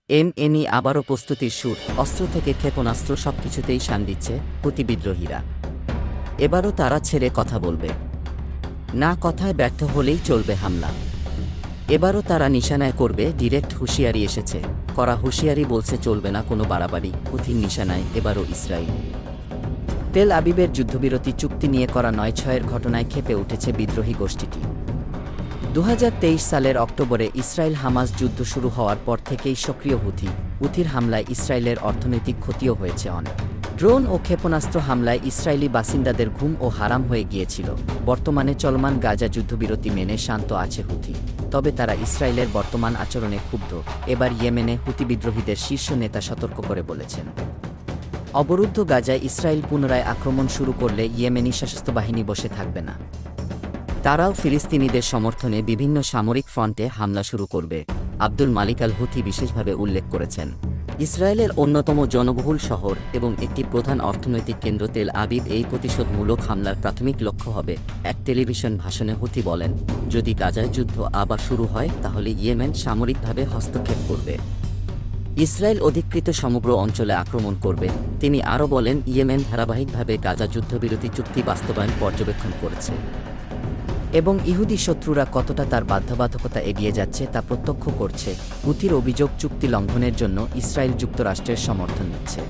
এমএনই আবারও প্রস্তুতির সুর, অস্ত্র থেকে ক্ষেপণাস্ত্র সবকিছুতেই শান দিচ্ছে হুতি বিদ্রোহীরা। এবারও তারা ছেড়ে কথা বলবে না, কথায় ব্যর্থ হলেই চলবে হামলা। এবারও তারা নিশানায় করবে, ডিরেক্ট হুঁশিয়ারি এসেছে, করা হুঁশিয়ারি বলছে চলবে না কোনো বাড়াবাড়ি। হুথির নিশানায় এবারও ইসরায়েল। তেল আবিবের যুদ্ধবিরতি চুক্তি নিয়ে করা ৯/৬-এর ঘটনায় ক্ষেপে উঠেছে বিদ্রোহী গোষ্ঠীটি। ২০২৩ সালের অক্টোবরে ইসরায়েল হামাস যুদ্ধ শুরু হওয়ার পর থেকেই সক্রিয় হুথির হামলায় ইসরায়েলের অর্থনৈতিক ক্ষতিও হয়েছে অনেক। ড্রোন ও ক্ষেপণাস্ত্র হামলায় ইসরায়েলি বাসিন্দাদের ঘুম ও হারাম হয়ে গিয়েছিল। বর্তমানে চলমান গাজা যুদ্ধবিরতি মেনে শান্ত আছে হুথি, তবে তারা ইসরায়েলের বর্তমান আচরণে ক্ষুব্ধ। এবার ইয়েমেনে হুথি বিদ্রোহীদের শীর্ষ নেতা সতর্ক করে বলেছেন, অবরুদ্ধ গাজায় ইসরায়েল পুনরায় আক্রমণ শুরু করলে ইয়েমেনি সশস্ত্র বাহিনী বসে থাকবে না। তারাও ফিলিস্তিনিদের সমর্থনে বিভিন্ন সামরিক ফ্রন্টে হামলা শুরু করবে। আব্দুল মালিক আল হুথি বিশেষভাবে উল্লেখ করেছেন, ইসরায়েলের অন্যতম জনবহুল শহর এবং একটি প্রধান অর্থনৈতিক কেন্দ্র তেল আবিব এই প্রতিশোধমূলক হামলার প্রাথমিক লক্ষ্য হবে। এক টেলিভিশন ভাষণে হুথি বলেন, যদি গাজায় যুদ্ধ আবার শুরু হয় তাহলে ইয়েমেন সামরিকভাবে হস্তক্ষেপ করবে। ইসরায়েল অধিকৃত সমগ্র অঞ্চলে আক্রমণ করবে। তিনি আরও বলেন, ইয়েমেন ধারাবাহিকভাবে গাজা যুদ্ধবিরতি চুক্তি বাস্তবায়ন পর্যবেক্ষণ করেছে এবং ইহুদি শত্রুরা কতটা তার বাধ্যবাধকতা এড়িয়ে যাচ্ছে তা প্রত্যক্ষ করছে। হুথির অভিযোগ, চুক্তি লঙ্ঘনের জন্য ইসরায়েল যুক্তরাষ্ট্রের সমর্থন নিচ্ছে।